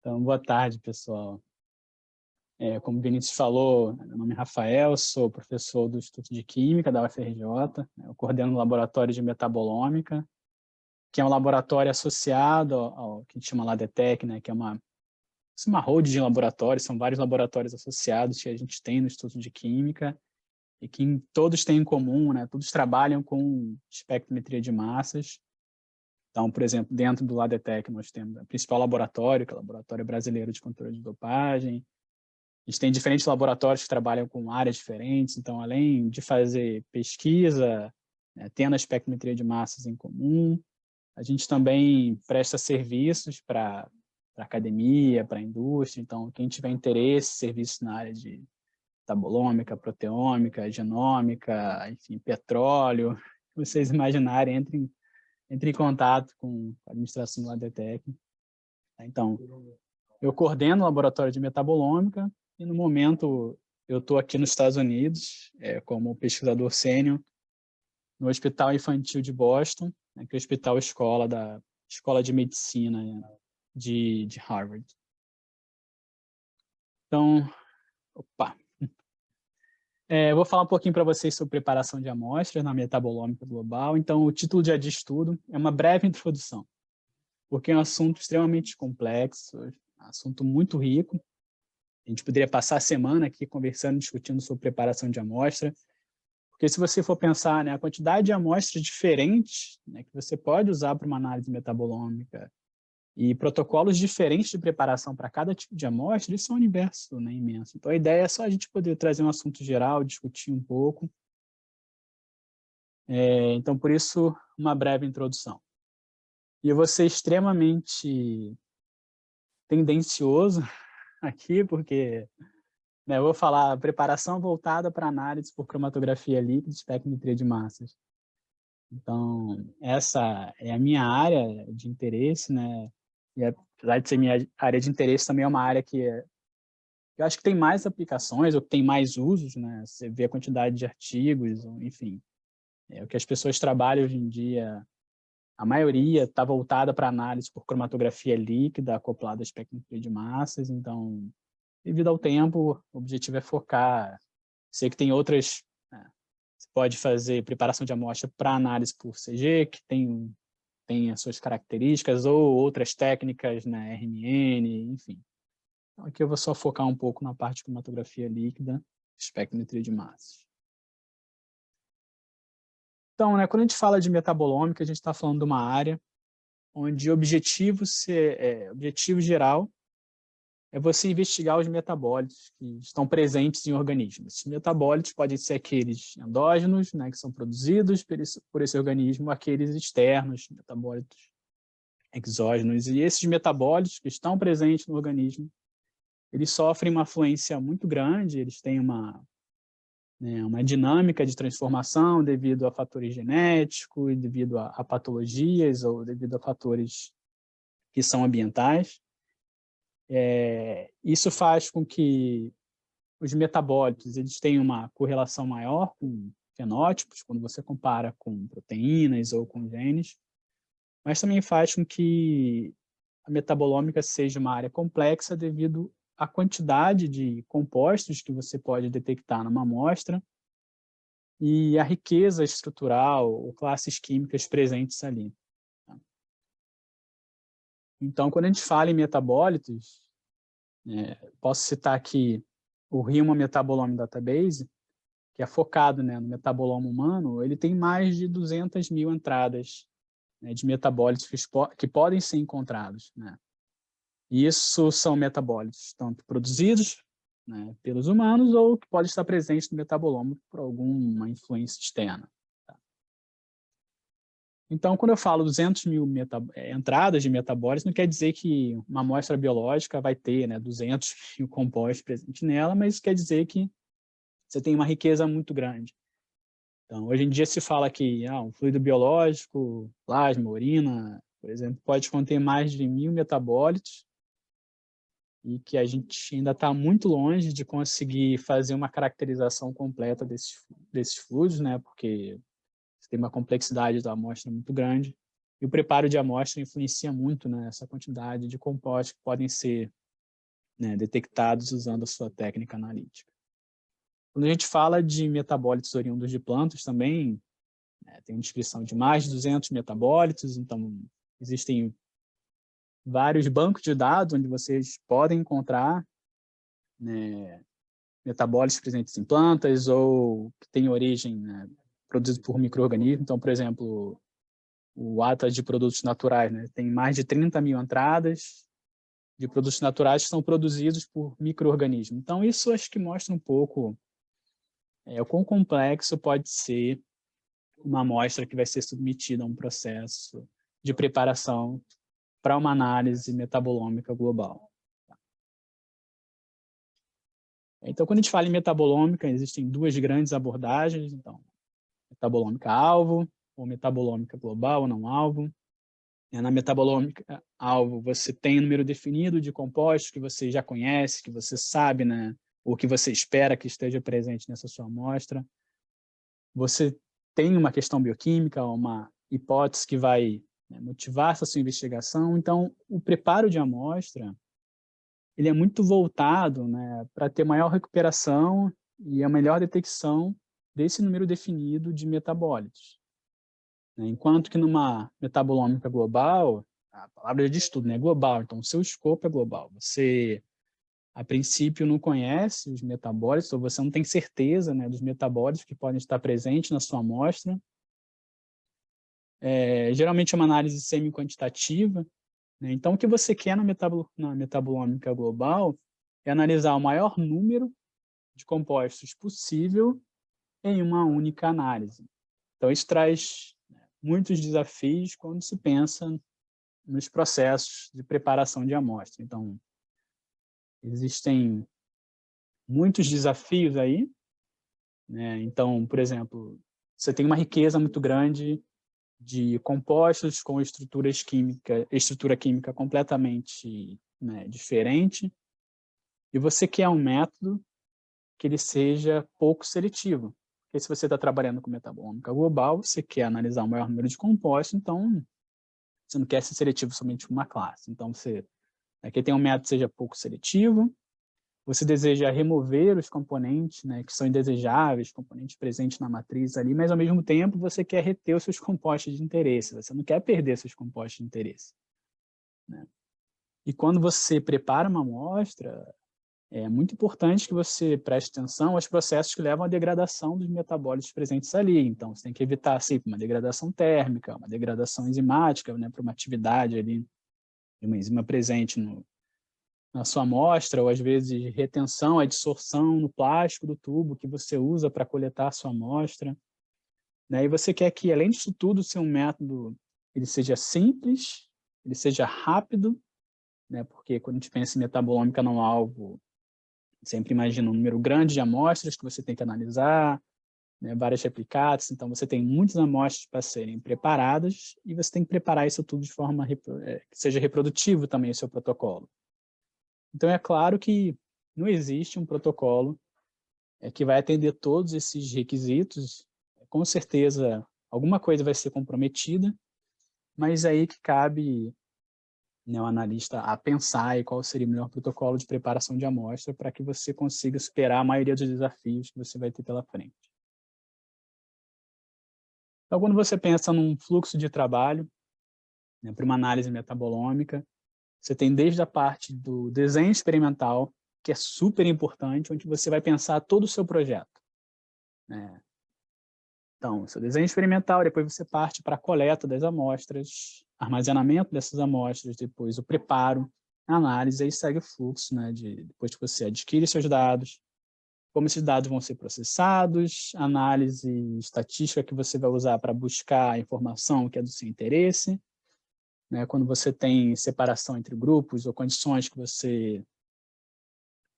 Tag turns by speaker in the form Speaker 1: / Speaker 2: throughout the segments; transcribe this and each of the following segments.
Speaker 1: Então, boa tarde, pessoal. Como o Vinícius falou, meu nome é Rafael, sou professor do Instituto de Química da UFRJ, eu coordeno o laboratório de metabolômica, que é um laboratório associado ao que a gente chama LADETEC, né, que é uma holding de laboratórios, são vários laboratórios associados que a gente tem no Instituto de Química, e que todos têm em comum, né, todos trabalham com espectrometria de massas. Então, por exemplo, dentro do LADETEC nós temos o principal laboratório, que é o Laboratório Brasileiro de Controle de Dopagem. A gente tem diferentes laboratórios que trabalham com áreas diferentes, então, além de fazer pesquisa, né, tendo a espectrometria de massas em comum, a gente também presta serviços para a academia, para a indústria. Então, quem tiver interesse, serviços na área de metabolômica, proteômica, genômica, enfim, petróleo, que vocês imaginarem, entre em contato com a administração do LADETEC. Então, eu coordeno o laboratório de metabolômica e, no momento, eu estou aqui nos Estados Unidos como pesquisador sênior no Hospital Infantil de Boston, né, que é o hospital escola da Escola de Medicina de Harvard. Então, vou falar um pouquinho para vocês sobre preparação de amostras na metabolômica global. Então, o título de estudo é uma breve introdução, porque é um assunto extremamente complexo, um assunto muito rico. A gente poderia passar a semana aqui conversando, discutindo sobre preparação de amostra, porque se você for pensar, né, a quantidade de amostras diferentes, né, que você pode usar para uma análise metabolômica e protocolos diferentes de preparação para cada tipo de amostra, isso é um universo, né, imenso. Então, a ideia é só a gente poder trazer um assunto geral, discutir um pouco. Então, por isso, uma breve introdução. E eu vou ser extremamente tendencioso aqui, porque eu vou falar preparação voltada para análise por cromatografia líquida e espectrometria de massas. Então, essa é a minha área de interesse, né? E apesar de ser minha área de interesse, também é uma área que eu acho que tem mais aplicações, ou que tem mais usos, né? Você vê a quantidade de artigos, enfim. O que as pessoas trabalham hoje em dia, a maioria está voltada para análise por cromatografia líquida, acoplada à espectrometria de massas. Então, devido ao tempo, o objetivo é focar. Sei que tem outras, né? Você pode fazer preparação de amostra para análise por CG, que tem as suas características, ou outras técnicas, né, RNN, enfim. Então, aqui eu vou só focar um pouco na parte de cromatografia líquida, espectrometria de massas. Então, né, quando a gente fala de metabolômica, a gente está falando de uma área onde o objetivo geral é você investigar os metabólitos que estão presentes em organismos. Esses metabólitos podem ser aqueles endógenos, né, que são produzidos por esse organismo, aqueles externos, metabólitos exógenos. E esses metabólitos que estão presentes no organismo, eles sofrem uma fluência muito grande, eles têm uma dinâmica de transformação devido a fatores genéticos, devido a patologias ou devido a fatores que são ambientais. Isso faz com que os metabólitos eles tenham uma correlação maior com fenótipos, quando você compara com proteínas ou com genes, mas também faz com que a metabolômica seja uma área complexa devido à quantidade de compostos que você pode detectar numa amostra e a riqueza estrutural ou classes químicas presentes ali. Então, quando a gente fala em metabólitos, posso citar aqui o Human Metabolome Database, que é focado, né, no metaboloma humano. Ele tem mais de 200 mil entradas, né, de metabólitos que podem ser encontrados, né? E isso são metabólitos tanto produzidos, né, pelos humanos ou que podem estar presentes no metaboloma por alguma influência externa. Tá? Então, quando eu falo 200 mil entradas de metabólitos, não quer dizer que uma amostra biológica vai ter, né, 200 mil compostos presentes nela, mas quer dizer que você tem uma riqueza muito grande. Então, hoje em dia se fala que um fluido biológico, plasma, urina, por exemplo, pode conter mais de 1000 metabólitos e que a gente ainda está muito longe de conseguir fazer uma caracterização completa desses fluidos, né? Porque tem uma complexidade da amostra muito grande. E o preparo de amostra influencia muito, né, essa quantidade de compostos que podem ser, né, detectados usando a sua técnica analítica. Quando a gente fala de metabólitos oriundos de plantas também, tem uma descrição de mais de 200 metabólitos, então existem vários bancos de dados onde vocês podem encontrar, né, metabólitos presentes em plantas ou que têm origem, né, produzidos por micro-organismos. Então, por exemplo, o Atlas de Produtos Naturais, né, tem mais de 30 mil entradas de produtos naturais que são produzidos por micro-organismos. Então, isso acho que mostra um pouco o quão complexo pode ser uma amostra que vai ser submetida a um processo de preparação para uma análise metabolômica global. Então, quando a gente fala em metabolômica, existem duas grandes abordagens. Então, metabolômica alvo, ou metabolômica global ou não alvo. Na metabolômica alvo, você tem um número definido de compostos que você já conhece, que você sabe, né, ou que você espera que esteja presente nessa sua amostra. Você tem uma questão bioquímica, uma hipótese que vai, né, motivar essa sua investigação. Então, o preparo de amostra ele é muito voltado, né, para ter maior recuperação e a melhor detecção desse número definido de metabólitos. Enquanto que numa metabolômica global, a palavra diz tudo, né, global, então o seu escopo é global. Você, a princípio, não conhece os metabólitos, ou você não tem certeza, né, dos metabólitos que podem estar presentes na sua amostra. Geralmente é uma análise semi-quantitativa, né? Então, o que você quer na metabolômica global é analisar o maior número de compostos possível em uma única análise. Então, isso traz, né, muitos desafios quando se pensa nos processos de preparação de amostra. Então, existem muitos desafios aí, né? Então, por exemplo, você tem uma riqueza muito grande de compostos com estrutura química completamente, né, diferente, e você quer um método que ele seja pouco seletivo. Porque se você está trabalhando com metabolômica global, você quer analisar o maior número de compostos, então você não quer ser seletivo somente com uma classe. Então, você quer ter um método que seja pouco seletivo, você deseja remover os componentes, né, que são indesejáveis, componentes presentes na matriz ali, mas ao mesmo tempo você quer reter os seus compostos de interesse, você não quer perder seus compostos de interesse, né? E quando você prepara uma amostra, é muito importante que você preste atenção aos processos que levam à degradação dos metabólitos presentes ali. Então, você tem que evitar assim, uma degradação térmica, uma degradação enzimática, né, para uma atividade ali de uma enzima presente na sua amostra, ou às vezes retenção, a dissorção no plástico do tubo que você usa para coletar a sua amostra, né? E você quer que, além disso tudo, o seu método ele seja simples, ele seja rápido, né? Porque quando a gente pensa em metabolômica não alvo, sempre imagina um número grande de amostras que você tem que analisar, né? Várias replicadas, então você tem muitas amostras para serem preparadas e você tem que preparar isso tudo de forma que seja reprodutivo também o seu protocolo. Então, é claro que não existe um protocolo que vai atender todos esses requisitos. Com certeza, alguma coisa vai ser comprometida, mas aí que cabe, né, o analista a pensar aí qual seria o melhor protocolo de preparação de amostra para que você consiga superar a maioria dos desafios que você vai ter pela frente. Então, quando você pensa num fluxo de trabalho, né, para uma análise metabolômica, você tem desde a parte do desenho experimental, que é super importante, onde você vai pensar todo o seu projeto, né? Então, seu desenho experimental, depois você parte para a coleta das amostras, armazenamento dessas amostras, depois o preparo, a análise, aí segue o fluxo, né, depois que você adquire seus dados, como esses dados vão ser processados, análise estatística que você vai usar para buscar a informação que é do seu interesse, né, quando você tem separação entre grupos ou condições que você,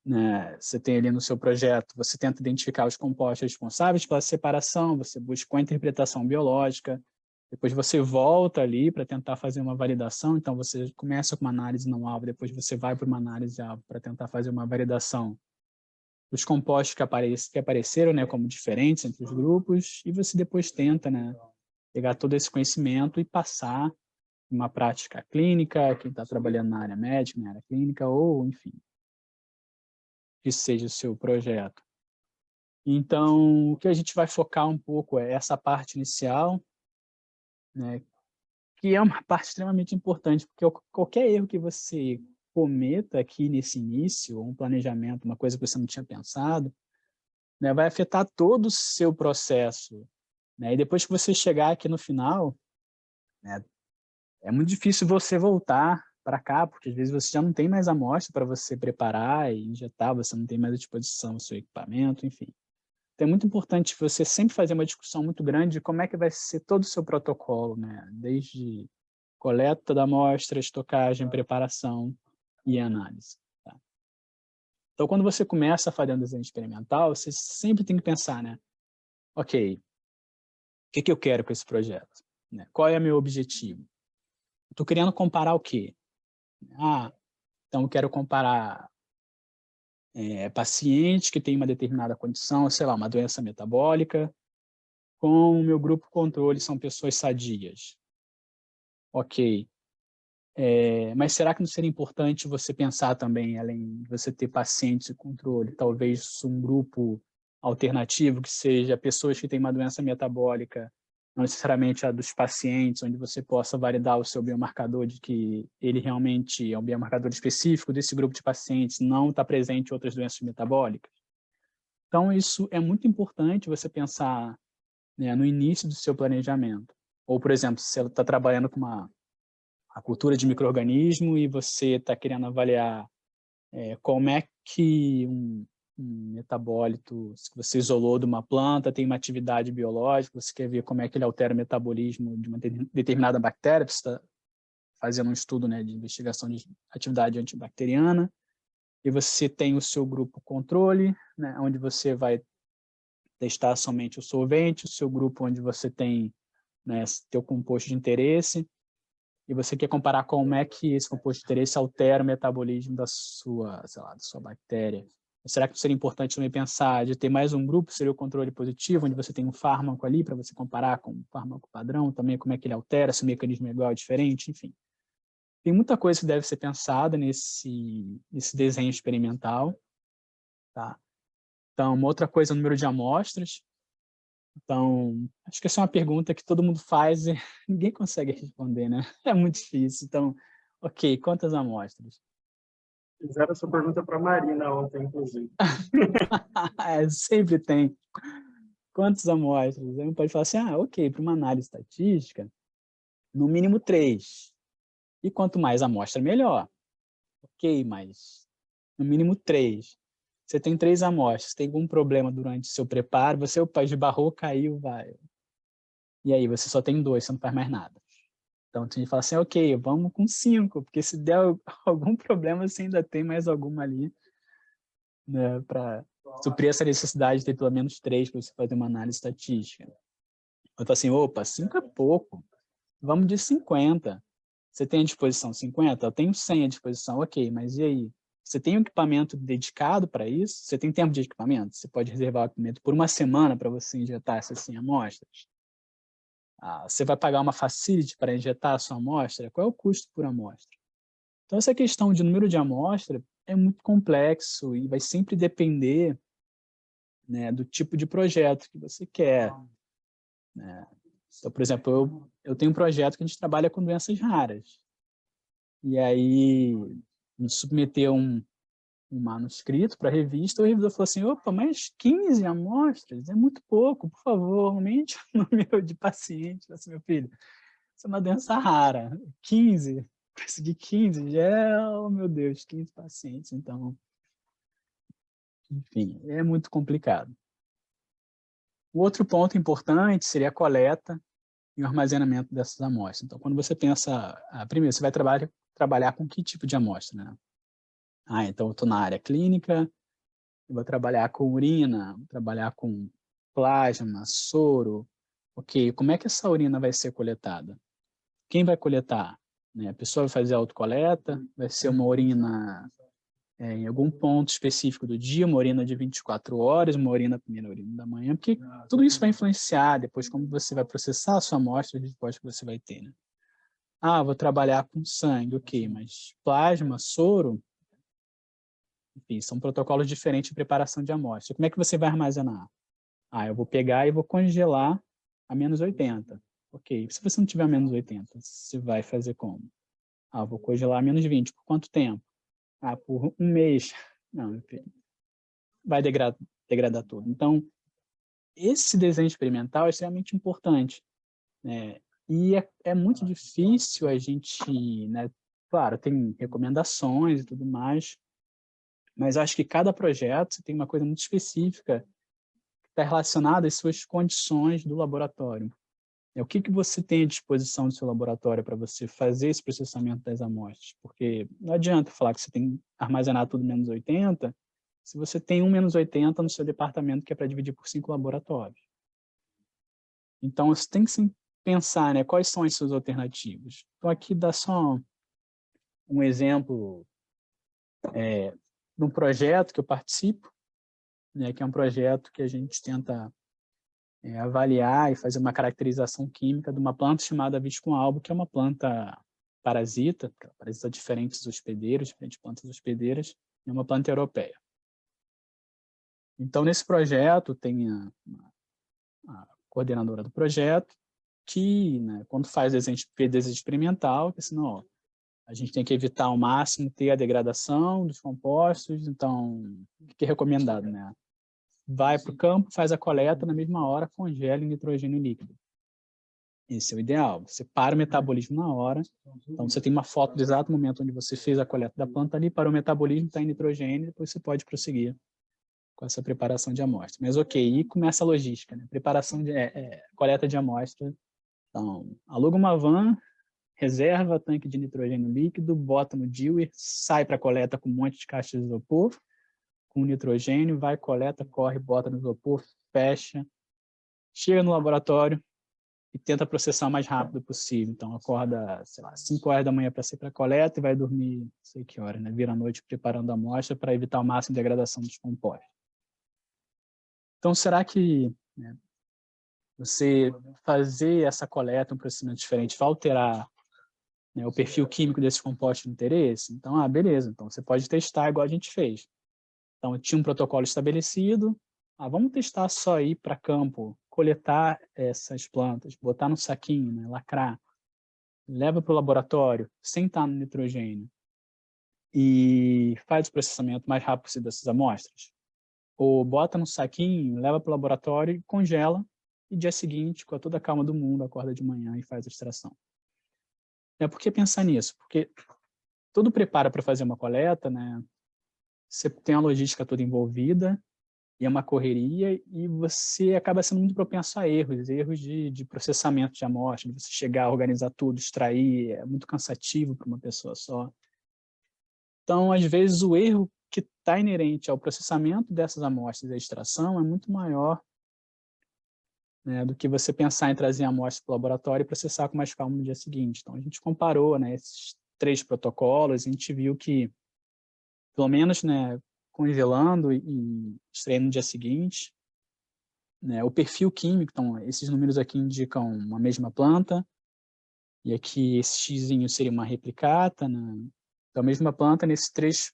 Speaker 1: né, você tem ali no seu projeto, você tenta identificar os compostos responsáveis pela separação, você busca a interpretação biológica, depois você volta ali para tentar fazer uma validação, então você começa com uma análise não alvo, depois você vai para uma análise alvo para tentar fazer uma validação dos compostos que apareceram, né, como diferentes entre os grupos, e você depois tenta, né, pegar todo esse conhecimento e passar uma prática clínica, quem está trabalhando na área médica, na área clínica, ou, enfim, que seja o seu projeto. Então, o que a gente vai focar um pouco é essa parte inicial, né, que é uma parte extremamente importante, porque qualquer erro que você cometa aqui nesse início, ou um planejamento, uma coisa que você não tinha pensado, né, vai afetar todo o seu processo, né? E depois que você chegar aqui no final, né, é muito difícil você voltar para cá, porque às vezes você já não tem mais amostra para você preparar e injetar, você não tem mais à disposição o seu equipamento, enfim. Então é muito importante você sempre fazer uma discussão muito grande de como é que vai ser todo o seu protocolo, né? Desde coleta da amostra, estocagem, preparação e análise. Tá? Então, quando você começa a fazer um desenho experimental, você sempre tem que pensar, né? Ok, o que eu quero com esse projeto? Né? Qual é o meu objetivo? Estou querendo comparar o quê? Ah, então eu quero comparar paciente que tem uma determinada condição, sei lá, uma doença metabólica, com o meu grupo controle, são pessoas sadias. Ok. Mas será que não seria importante você pensar também, além de você ter pacientes e controle, talvez um grupo alternativo que seja pessoas que têm uma doença metabólica, não necessariamente a dos pacientes, onde você possa validar o seu biomarcador de que ele realmente é um biomarcador específico desse grupo de pacientes, não está presente em outras doenças metabólicas? Então, isso é muito importante você pensar, né, no início do seu planejamento. Ou, por exemplo, se você está trabalhando com a cultura de micro-organismo e você está querendo avaliar como é que um metabólito que você isolou de uma planta tem uma atividade biológica, você quer ver como é que ele altera o metabolismo de uma determinada bactéria, você está fazendo um estudo, né, de investigação de atividade antibacteriana, e você tem o seu grupo controle, né, onde você vai testar somente o solvente, o seu grupo onde você tem, né, teu composto de interesse, e você quer comparar como é que esse composto de interesse altera o metabolismo da sua, sei lá, da sua bactéria. Será que seria importante também pensar de ter mais um grupo, seria o controle positivo, onde você tem um fármaco ali para você comparar com um fármaco padrão, também como é que ele altera, se o mecanismo é igual ou diferente, enfim. Tem muita coisa que deve ser pensada nesse desenho experimental, tá? Então, uma outra coisa é o número de amostras. Então, acho que essa é uma pergunta que todo mundo faz e ninguém consegue responder, né? É muito difícil. Então, ok, quantas amostras?
Speaker 2: Fizeram essa pergunta para a Marina ontem, inclusive.
Speaker 1: Sempre tem. Quantas amostras? Aí pode falar assim, ok, para uma análise estatística, no mínimo 3. E quanto mais amostra, melhor. Ok, mas no mínimo 3. Você tem 3 amostras, tem algum problema durante o seu preparo, você, opa, esbarrou, caiu, vai. E aí, você só tem 2, você não faz mais nada. Então, a gente fala assim, ok, vamos com 5, porque se der algum problema, você ainda tem mais alguma ali, né, para suprir essa necessidade de ter pelo menos 3 para você fazer uma análise estatística. Eu falo assim, opa, 5 é pouco, vamos de 50. Você tem à disposição 50? Eu tenho 100 à disposição, ok, mas e aí? Você tem um equipamento dedicado para isso? Você tem tempo de equipamento? Você pode reservar o equipamento por uma semana para você injetar essas 100 amostras? Você vai pagar uma facility para injetar a sua amostra? Qual é o custo por amostra? Então, essa questão de número de amostra é muito complexo e vai sempre depender, né, do tipo de projeto que você quer, né? Então, por exemplo, eu tenho um projeto que a gente trabalha com doenças raras. E aí, a gente submeteu um manuscrito para a revista, o revisor falou assim, opa, mas 15 amostras é muito pouco, por favor, aumente o número de pacientes. Eu falei assim, meu filho, isso é uma doença rara, 15, conseguir 15 já é, oh meu Deus, 15 pacientes, então, enfim, é muito complicado. O outro ponto importante seria a coleta e o armazenamento dessas amostras. Então, quando você pensa, primeiro, você vai trabalhar com que tipo de amostra, né? Então eu estou na área clínica, eu vou trabalhar com urina, vou trabalhar com plasma, soro. Ok, como é que essa urina vai ser coletada? Quem vai coletar? Né? A pessoa vai fazer a autocoleta, vai ser uma urina em algum ponto específico do dia, uma urina de 24 horas, uma urina primeira urina da manhã, porque tudo isso vai influenciar depois como você vai processar a sua amostra, a resposta que você vai ter. Né? vou trabalhar com sangue, ok, mas plasma, soro, enfim, são protocolos diferentes de preparação de amostra. Como é que você vai armazenar? Eu vou pegar e vou congelar a -80. Ok, se você não tiver -80, você vai fazer como? Vou congelar a -20. Por quanto tempo? Por um mês. Não, enfim, vai degradar tudo. Então, esse desenho experimental é extremamente importante, né? E é muito difícil a gente, né? Claro, tem recomendações e tudo mais, mas acho que cada projeto tem uma coisa muito específica que está relacionada às suas condições do laboratório. O que você tem à disposição do seu laboratório para você fazer esse processamento das amostras? Porque não adianta falar que você tem que armazenar tudo -80, se você tem um -80 no seu departamento que é para dividir por 5 laboratórios. Então, você tem que pensar, né, quais são as suas alternativas. Então, aqui dá só um exemplo de um projeto que eu participo, né, que é um projeto que a gente tenta avaliar e fazer uma caracterização química de uma planta chamada Viscum albo, que é uma planta parasita, que parasita diferentes hospedeiros, diferentes plantas hospedeiras, e é uma planta europeia. Então, nesse projeto, tem a coordenadora do projeto, que, né, quando faz desenho experimental, que assim, não, a gente tem que evitar ao máximo ter a degradação dos compostos, então, o que é recomendado, né? Vai para o campo, faz a coleta, na mesma hora congela em nitrogênio líquido. Esse é o ideal. Você para o metabolismo na hora, então você tem uma foto do exato momento onde você fez a coleta da planta ali, para o metabolismo, está em nitrogênio, depois você pode prosseguir com essa preparação de amostra. Mas ok, e começa a logística, né? Preparação de coleta de amostra. Então, aluga uma van, reserva tanque de nitrogênio líquido, bota no diwer, sai para a coleta com um monte de caixa de isopor, com nitrogênio, vai, coleta, corre, bota no isopor, fecha, chega no laboratório e tenta processar o mais rápido possível. Então, acorda, sei lá, 5 horas da manhã para sair para a coleta e vai dormir, não sei que hora, né? Vira a noite preparando a amostra para evitar o máximo de degradação dos compostos. Então, será que, né, você fazer essa coleta, um procedimento diferente, vai alterar, né, o perfil químico desses compostos de interesse? Então, beleza, então você pode testar igual a gente fez. Então, tinha um protocolo estabelecido, vamos testar só ir para campo, coletar essas plantas, botar no saquinho, né, lacrar, leva para o laboratório, sem estar no nitrogênio, e faz o processamento mais rápido possível dessas amostras. Ou bota no saquinho, leva para o laboratório e congela, e dia seguinte, com toda a calma do mundo, acorda de manhã e faz a extração. Por que pensar nisso? Porque todo preparo para fazer uma coleta, né, você tem a logística toda envolvida, e é uma correria, e você acaba sendo muito propenso a erros de processamento de amostra, de você chegar, organizar tudo, extrair, é muito cansativo para uma pessoa só. Então, às vezes, o erro que está inerente ao processamento dessas amostras e a extração é muito maior, né, do que você pensar em trazer a amostra para o laboratório e processar com mais calma no dia seguinte. Então, a gente comparou, né, esses 3 protocolos, e a gente viu que, pelo menos, né, congelando e extraindo no dia seguinte, né, o perfil químico, então, esses números aqui indicam uma mesma planta, e aqui esse xzinho seria uma replicata, né? Então, a mesma planta, nesses 3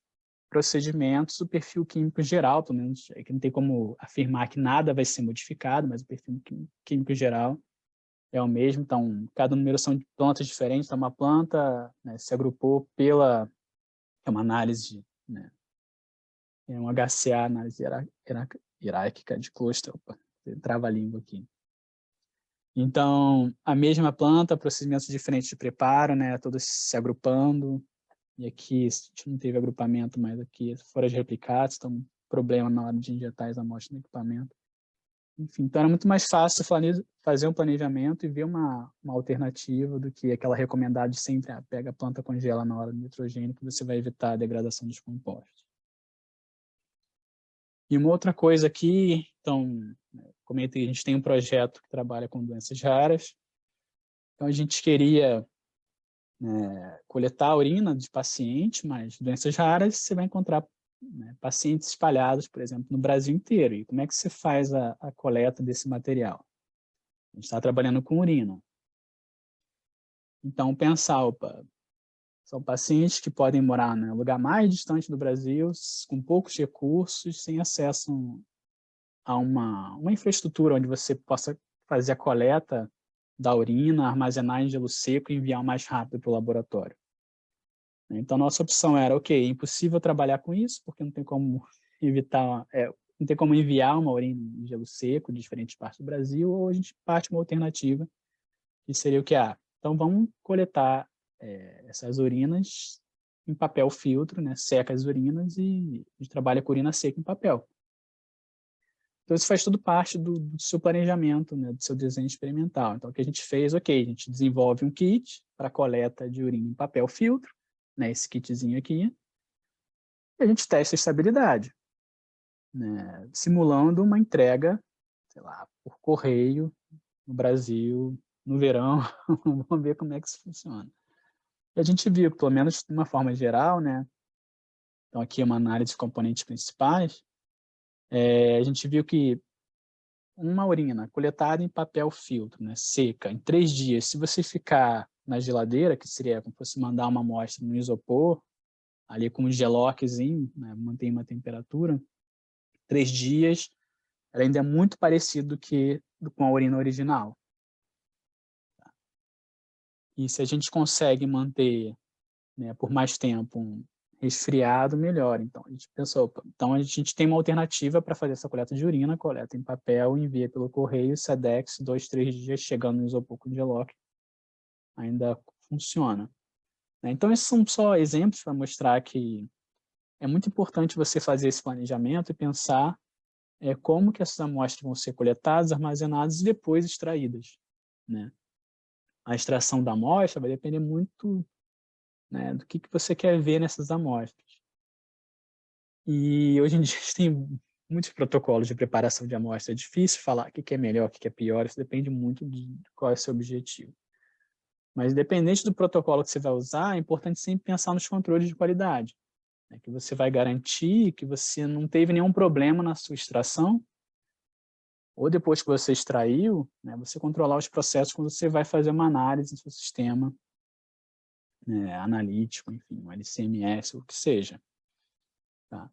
Speaker 1: procedimentos, o perfil químico geral, pelo menos, é que não tem como afirmar que nada vai ser modificado, mas o perfil químico geral é o mesmo. Então, cada número são de plantas diferentes. Então, uma planta, né, se agrupou é uma análise, né, é um HCA, análise hierárquica de cluster. Opa, trava a língua aqui. Então, a mesma planta, procedimentos diferentes de preparo, né, todos se agrupando. E aqui a gente não teve agrupamento, mas aqui fora de replicados, então um problema na hora de injetar as amostras no equipamento. Enfim, então era muito mais fácil fazer um planejamento e ver uma alternativa do que aquela recomendada de sempre, pega a planta, congela na hora do nitrogênio, que você vai evitar a degradação dos compostos. E uma outra coisa aqui, então, comentei, a gente tem um projeto que trabalha com doenças raras, então a gente queria coletar a urina de paciente, mas doenças raras você vai encontrar, né, pacientes espalhados, por exemplo, no Brasil inteiro. E como é que você faz a coleta desse material? A gente está trabalhando com urina. Então, pensar, opa, são pacientes que podem morar no lugar mais distante do Brasil, com poucos recursos, sem acesso a uma infraestrutura onde você possa fazer a coleta da urina, armazenar em gelo seco e enviar mais rápido para o laboratório. Então, nossa opção era, ok, é impossível trabalhar com isso, porque não tem como evitar, não tem como enviar uma urina em gelo seco de diferentes partes do Brasil, ou a gente parte uma alternativa, que seria o que? Então vamos coletar essas urinas em papel filtro, né? Seca as urinas e a gente trabalha com urina seca em papel. Então isso faz tudo parte do seu planejamento, né? Do seu desenho experimental. Então o que a gente fez, ok, a gente desenvolve um kit para coleta de urina em papel filtro, né? Esse kitzinho aqui, e a gente testa a estabilidade, né? Simulando uma entrega, sei lá, por correio no Brasil, no verão. Vamos ver como é que isso funciona. E a gente viu, pelo menos de uma forma geral, né? Então aqui é uma análise de componentes principais. A gente viu que uma urina coletada em papel filtro, né, seca, em 3 dias, se você ficar na geladeira, que seria como se fosse mandar uma amostra no isopor, ali com um geloquezinho, né, mantém uma temperatura, 3 dias, ela ainda é muito parecido com a urina original. E se a gente consegue manter, né, por mais tempo resfriado, melhor. Então, a gente pensou, então a gente tem uma alternativa para fazer essa coleta de urina, coleta em papel, envia pelo correio, Sedex, 2, 3 dias, chegando no isopor com geloque, ainda funciona. Então, esses são só exemplos para mostrar que é muito importante você fazer esse planejamento e pensar como que essas amostras vão ser coletadas, armazenadas e depois extraídas, né? A extração da amostra vai depender muito, né, do que você quer ver nessas amostras. E hoje em dia a gente tem muitos protocolos de preparação de amostra. É difícil falar o que é melhor, o que é pior, isso depende muito de qual é o seu objetivo. Mas independente do protocolo que você vai usar, é importante sempre pensar nos controles de qualidade, né, que você vai garantir que você não teve nenhum problema na sua extração, ou depois que você extraiu, né, você controlar os processos quando você vai fazer uma análise no seu sistema, né, analítico, enfim, um LC-MS, o que seja. Tá?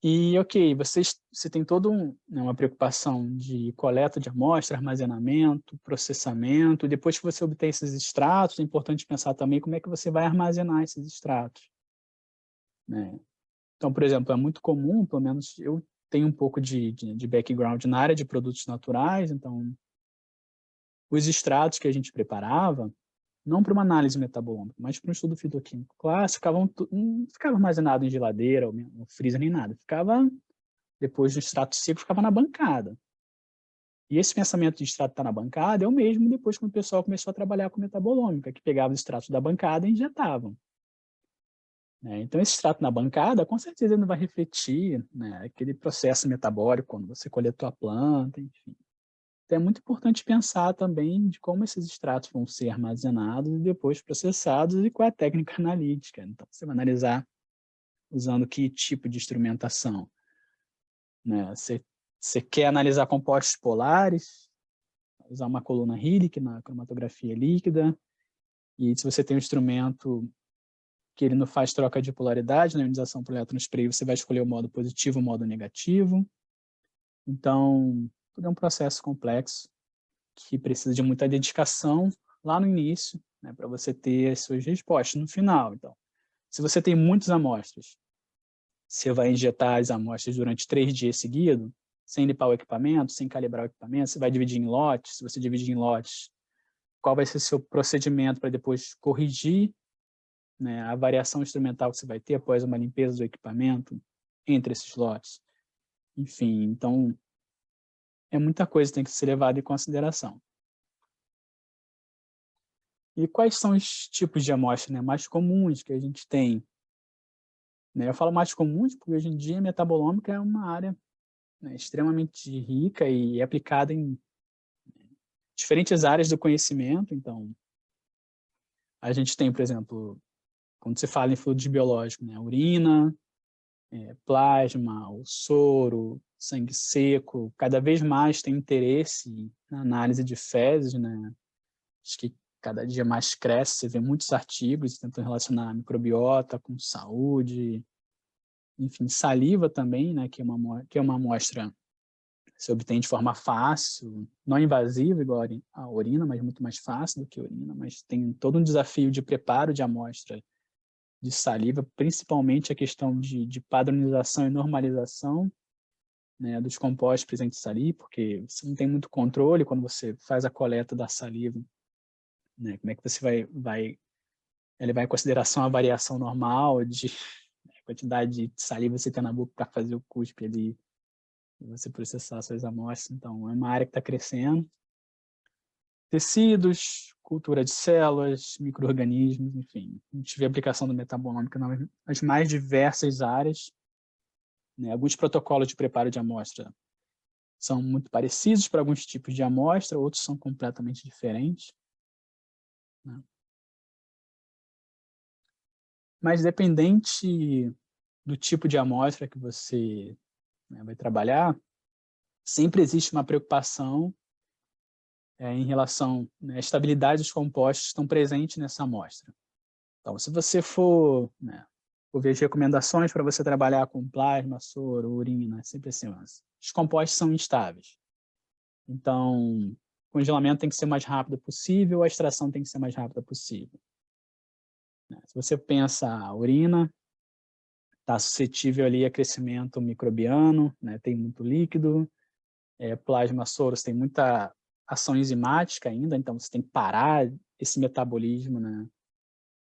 Speaker 1: E, ok, você tem toda uma preocupação de coleta de amostra, armazenamento, processamento. Depois que você obtém esses extratos, é importante pensar também como é que você vai armazenar esses extratos, né? Então, por exemplo, é muito comum, pelo menos eu tenho um pouco de background na área de produtos naturais, então os extratos que a gente preparava, não para uma análise metabolômica, mas para um estudo fitoquímico clássico, não ficava armazenado em geladeira ou no freezer nem nada, ficava depois do extrato seco, ficava na bancada. E esse pensamento de extrato estar na bancada é o mesmo depois que o pessoal começou a trabalhar com metabolômica, que pegava os extratos da bancada e injetavam. Então, esse extrato na bancada, com certeza, não vai refletir, né, aquele processo metabólico quando você coletou a planta, enfim. Então, é muito importante pensar também de como esses extratos vão ser armazenados e depois processados e qual é a técnica analítica. Então, você vai analisar usando que tipo de instrumentação, né? Você quer analisar compostos polares, usar uma coluna Hillich na cromatografia líquida, e se você tem um instrumento que ele não faz troca de polaridade, na ionização por elétron spray, você vai escolher o modo positivo ou o modo negativo. Então, tudo é um processo complexo que precisa de muita dedicação lá no início, né, para você ter as suas respostas no final. Então, se você tem muitas amostras, você vai injetar as amostras durante 3 dias seguidos, sem limpar o equipamento, sem calibrar o equipamento, você vai dividir em lotes. Se você dividir em lotes, qual vai ser o seu procedimento para depois corrigir, né, a variação instrumental que você vai ter após uma limpeza do equipamento entre esses lotes. Enfim, então, é muita coisa que tem que ser levada em consideração. E quais são os tipos de amostra, né, mais comuns que a gente tem? Eu falo mais comuns porque hoje em dia a metabolômica é uma área, né, extremamente rica e aplicada em diferentes áreas do conhecimento. Então, a gente tem, por exemplo, quando se fala em fluidos biológicos, né, urina, plasma, o soro, sangue seco, cada vez mais tem interesse na análise de fezes, né? Acho que cada dia mais cresce, você vê muitos artigos tentando relacionar a microbiota com saúde, enfim, saliva também, né, que é uma amostra que se obtém de forma fácil, não invasiva igual a urina, mas muito mais fácil do que a urina, mas tem todo um desafio de preparo de amostra de saliva, principalmente a questão de padronização e normalização, né, dos compostos presentes ali, porque você não tem muito controle quando você faz a coleta da saliva, né, como é que você vai levar em consideração a variação normal de quantidade de saliva que você tem na boca para fazer o cuspe ali, e você processar suas amostras. Então, é uma área que está crescendo. Tecidos, cultura de células, micro-organismos, enfim. A gente vê a aplicação do metabolômica nas mais diversas áreas, né? Alguns protocolos de preparo de amostra são muito parecidos para alguns tipos de amostra, outros são completamente diferentes, né? Mas dependente do tipo de amostra que você, né, vai trabalhar, sempre existe uma preocupação em relação, né, à estabilidade dos compostos que estão presentes nessa amostra. Então, se você for, né, ver as recomendações para você trabalhar com plasma, soro, urina, sempre assim, os compostos são instáveis. Então, o congelamento tem que ser o mais rápido possível, a extração tem que ser o mais rápida possível. Se você pensa a urina, está suscetível ali a crescimento microbiano, né, tem muito líquido, plasma, soros tem muita ação enzimática ainda, então você tem que parar esse metabolismo, né,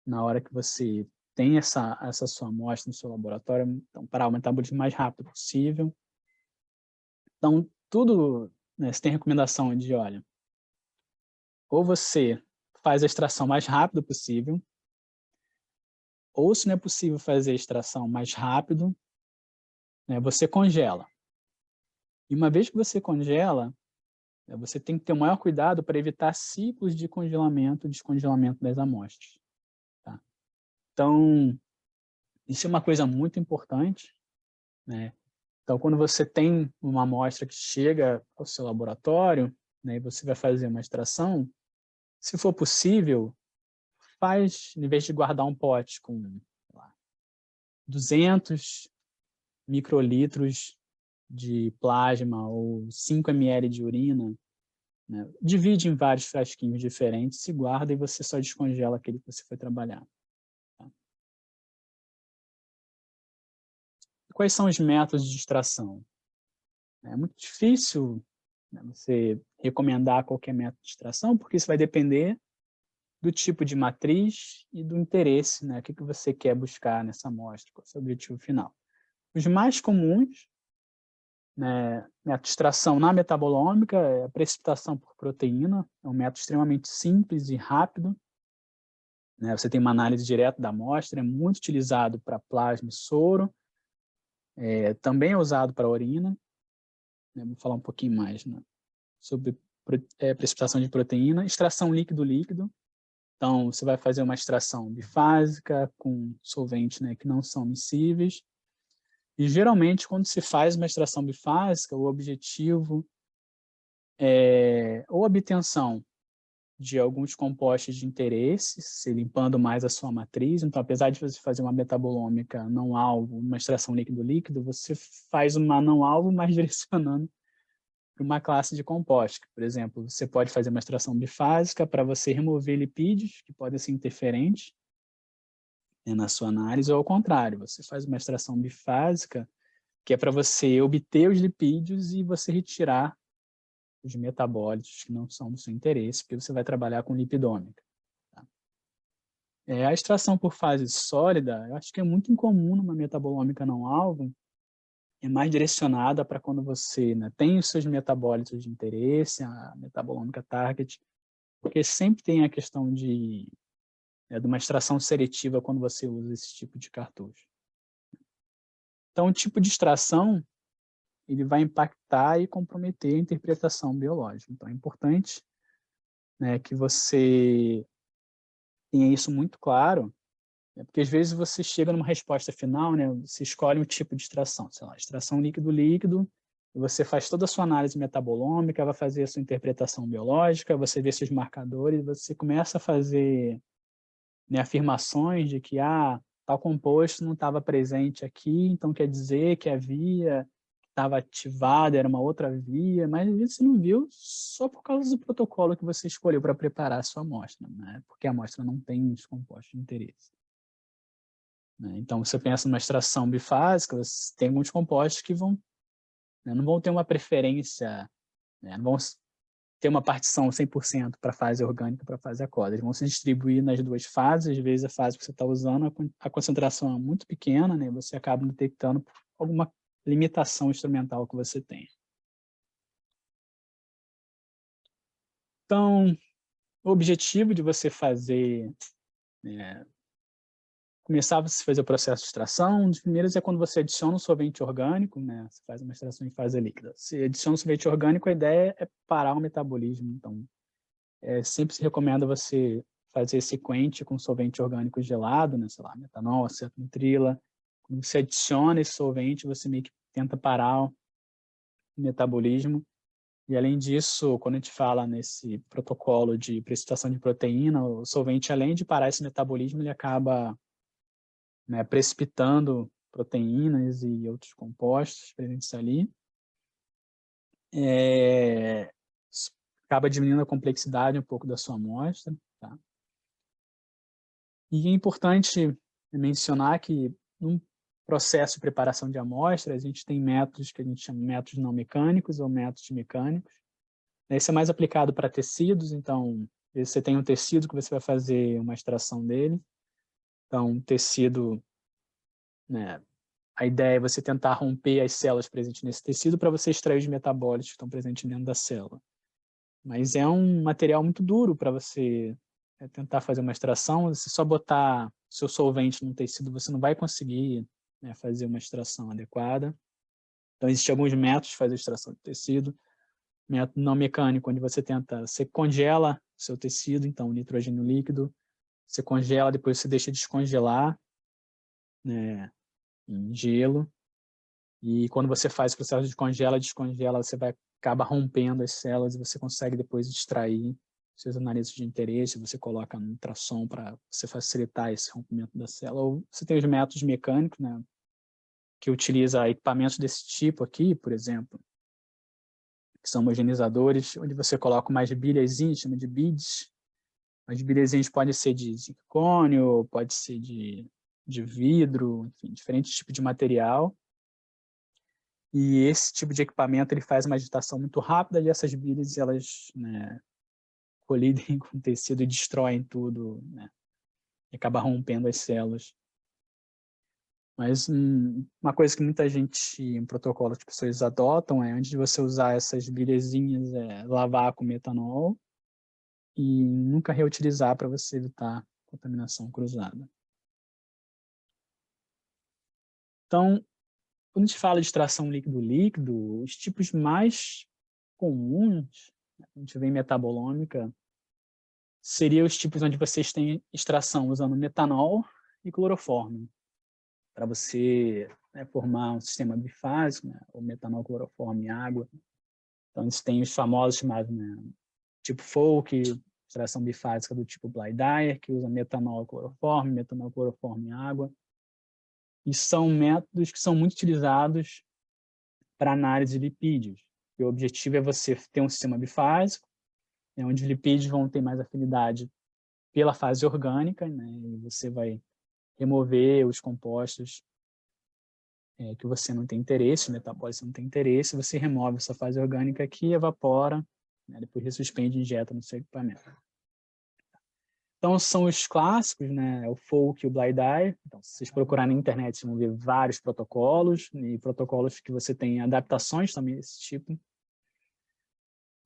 Speaker 1: na hora que você tem essa sua amostra no seu laboratório, então parar o metabolismo o mais rápido possível. Então, tudo, né, você tem recomendação de, olha, ou você faz a extração mais rápido possível, ou se não é possível fazer a extração mais rápido, né, você congela. E uma vez que você congela, você tem que ter o maior cuidado para evitar ciclos de congelamento e descongelamento das amostras. Tá? Então, isso é uma coisa muito importante, né? Então, quando você tem uma amostra que chega ao seu laboratório, né, e você vai fazer uma extração, se for possível, faz, em vez de guardar um pote com, sei lá, 200 microlitros de plasma ou 5 ml de urina, né, divide em vários frasquinhos diferentes, se guarda e você só descongela aquele que você foi trabalhar. Tá? Quais são os métodos de extração? É muito difícil, né, você recomendar qualquer método de extração, porque isso vai depender do tipo de matriz e do interesse, né? O que você quer buscar nessa amostra, qual é o seu objetivo final. Os mais comuns, né, método de extração na metabolômica é a precipitação por proteína, é um método extremamente simples e rápido, né? Você tem uma análise direta da amostra, é muito utilizado para plasma e soro, também é usado para urina, né? Vou falar um pouquinho mais, né, sobre precipitação de proteína, extração líquido-líquido. Então, você vai fazer uma extração bifásica com solventes, né, que não são miscíveis. E, geralmente, quando se faz uma extração bifásica, o objetivo é ou obtenção de alguns compostos de interesse, se limpando mais a sua matriz. Então, apesar de você fazer uma metabolômica não-alvo, uma extração líquido-líquido, você faz uma não-alvo, mas direcionando para uma classe de compostos. Por exemplo, você pode fazer uma extração bifásica para você remover lipídios que podem ser interferentes, né, na sua análise, ou ao contrário, você faz uma extração bifásica que é para você obter os lipídios e você retirar os metabólitos que não são do seu interesse, porque você vai trabalhar com lipidômica. Tá? A extração por fase sólida, eu acho que é muito incomum numa metabolômica não-alvo, é mais direcionada para quando você, né, tem os seus metabólitos de interesse, a metabolômica target, porque sempre tem a questão de uma extração seletiva quando você usa esse tipo de cartucho. Então, o tipo de extração ele vai impactar e comprometer a interpretação biológica. Então, é importante, né, que você tenha isso muito claro, né, porque às vezes você chega numa resposta final, né, você escolhe um tipo de extração, sei lá, extração líquido-líquido, você faz toda a sua análise metabolômica, vai fazer a sua interpretação biológica, você vê seus marcadores, você começa a fazer, né, afirmações de que tal composto não estava presente aqui, então quer dizer que a via estava ativada, era uma outra via, mas às vezes você não viu só por causa do protocolo que você escolheu para preparar a sua amostra, né? Porque a amostra não tem os compostos de interesse. Né? Então, você pensa numa extração bifásica, você tem alguns compostos que não vão ter uma preferência, né? Não vão ter uma partição 100% para a fase orgânica para a fase aquosa. Eles vão se distribuir nas duas fases, às vezes a fase que você está usando, a concentração é muito pequena, né? Você acaba detectando alguma limitação instrumental que você tem. Então, o objetivo de você fazer, começar a fazer o processo de extração, um dos primeiros é quando você adiciona um solvente orgânico, né? Você faz uma extração em fase líquida. Se adiciona um solvente orgânico, a ideia é parar o metabolismo. Então, sempre se recomenda você fazer sequente com solvente orgânico gelado, né? Sei lá, metanol, acetonitrila. Quando você adiciona esse solvente, você meio que tenta parar o metabolismo. E, além disso, quando a gente fala nesse protocolo de precipitação de proteína, o solvente, além de parar esse metabolismo, ele acaba, né, precipitando proteínas e outros compostos presentes ali. Acaba diminuindo a complexidade um pouco da sua amostra. Tá? E é importante mencionar que, num processo de preparação de amostra, a gente tem métodos que a gente chama de métodos não mecânicos ou métodos mecânicos. Esse é mais aplicado para tecidos, então, você tem um tecido que você vai fazer uma extração dele. Então, um tecido, né, a ideia é você tentar romper as células presentes nesse tecido para você extrair os metabólitos que estão presentes dentro da célula. Mas é um material muito duro para você tentar fazer uma extração. Se só botar seu solvente no tecido, você não vai conseguir, né, fazer uma extração adequada. Então, existem alguns métodos de fazer extração de tecido. Método não mecânico, onde você congela seu tecido, então nitrogênio líquido, você congela, depois você deixa descongelar, né, em gelo, e quando você faz o processo de descongela, você vai acabar rompendo as células e você consegue depois extrair seus análises de interesse, você coloca no ultrassom para você facilitar esse rompimento da célula. Ou você tem os métodos mecânicos, né, que utiliza equipamentos desse tipo aqui, por exemplo, que são homogeneizadores, onde você coloca umas bilhazinhas, chama de beads. As bilhazinhas podem ser de zircônio, pode ser de vidro, enfim, diferentes tipos de material. E esse tipo de equipamento ele faz uma agitação muito rápida e essas bilhas, elas, né, colidem com o tecido e destroem tudo, né, e acaba rompendo as células. Mas uma coisa que muita gente, em protocolo, as pessoas adotam é, antes de você usar essas bilhazinhas, lavar com metanol e nunca reutilizar para você evitar contaminação cruzada. Então, quando a gente fala de extração líquido-líquido, os tipos mais comuns, a gente vê em metabolômica, seriam os tipos onde vocês têm extração usando metanol e clorofórmio, para você, né, formar um sistema bifásico, né, o metanol, clorofórmio e água. Então, eles têm os famosos chamados, né, tipo Folk, extração bifásica do tipo Blydeyer, que usa metanol, clorofórmio e água. E são métodos que são muito utilizados para análise de lipídios. E o objetivo é você ter um sistema bifásico, né, onde os lipídios vão ter mais afinidade pela fase orgânica, né, e você vai remover os compostos que você não tem interesse, o metabólito você não tem interesse, você remove essa fase orgânica aqui, evapora, né, depois ressuspende e injeta no seu equipamento. Então, são os clássicos, né, o Folk e o Blydeyer. Então, se vocês procurarem na internet, vocês vão ver vários protocolos, e protocolos que você tem adaptações também desse tipo.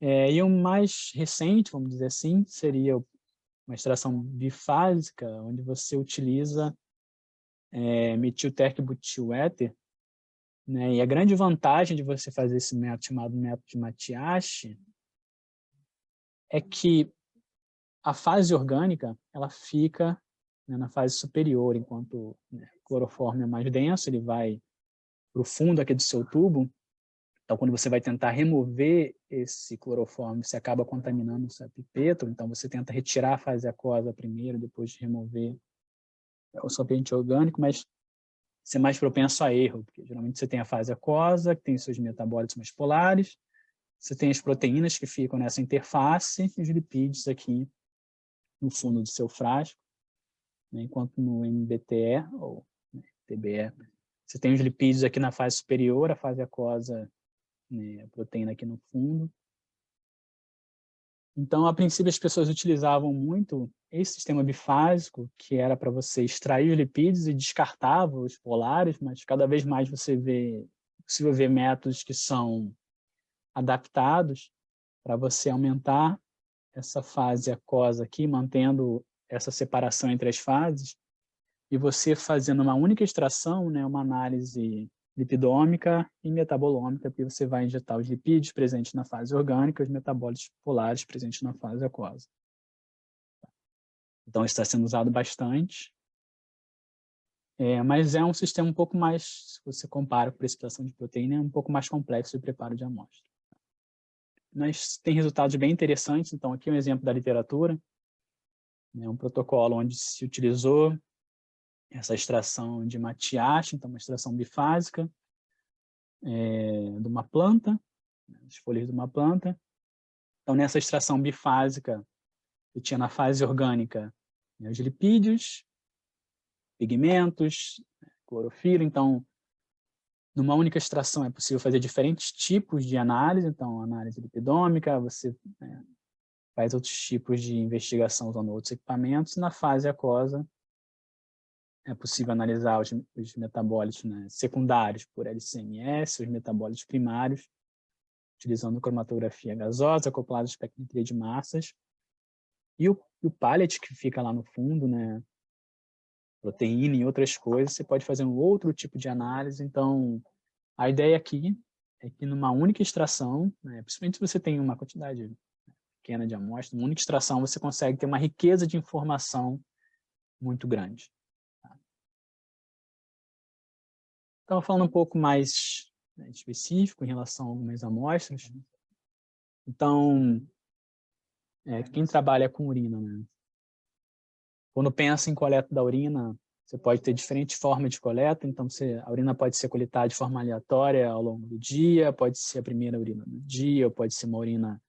Speaker 1: E o mais recente, vamos dizer assim, seria uma extração bifásica, onde você utiliza metiltercbutyléter, né? E a grande vantagem de você fazer esse método chamado método de Mathias é que a fase orgânica ela fica, né, na fase superior, enquanto, né, o clorofórmio é mais denso, ele vai para o fundo aqui do seu tubo, Então, quando você vai tentar remover esse cloroforme, você acaba contaminando o seu pipeto, então você tenta retirar a fase aquosa primeiro, depois de remover o solvente orgânico, mas você é mais propenso a erro, porque geralmente você tem a fase aquosa, que tem seus metabólitos mais polares, você tem as proteínas que ficam nessa interface e os lipídios aqui no fundo do seu frasco, né? Enquanto no MBTE, ou TBE, você tem os lipídios aqui na fase superior, a fase aquosa, né, a proteína aqui no fundo. Então, a princípio, as pessoas utilizavam muito esse sistema bifásico, que era para você extrair os lipídios e descartava os polares, mas cada vez mais você vê, é possível ver métodos que são adaptados para você aumentar essa fase aquosa aqui, mantendo essa separação entre as fases, e você fazendo uma única extração, né, uma análise lipidômica e metabolômica, porque você vai injetar os lipídios presentes na fase orgânica e os metabólitos polares presentes na fase aquosa. Então, isso está sendo usado bastante, mas é um sistema um pouco mais, se você compara com precipitação de proteína, é um pouco mais complexo de preparo de amostra. Mas tem resultados bem interessantes, então aqui é um exemplo da literatura, né, um protocolo onde se utilizou essa extração de Mathias, então uma extração bifásica de uma planta, as folhas de uma planta. Então, nessa extração bifásica, eu tinha na fase orgânica, né, os lipídios, pigmentos, clorofila. Então, numa única extração é possível fazer diferentes tipos de análise. Então, análise lipidômica, você faz outros tipos de investigação usando outros equipamentos. E na fase aquosa, é possível analisar os metabólitos, né, secundários por LCMS, os metabólitos primários, utilizando cromatografia gasosa, acoplada à espectrometria de massas. E o pallet que fica lá no fundo, né, proteína e outras coisas, você pode fazer um outro tipo de análise. Então, a ideia aqui é que numa única extração, né, principalmente se você tem uma quantidade pequena de amostra, uma única extração você consegue ter uma riqueza de informação muito grande. Então, falando um pouco mais, né, específico em relação a algumas amostras. Então, quem trabalha com urina, né? Quando pensa em coleta da urina, você pode ter diferentes formas de coleta. Então, a urina pode ser coletada de forma aleatória ao longo do dia, pode ser a primeira urina do dia, ou pode ser uma urina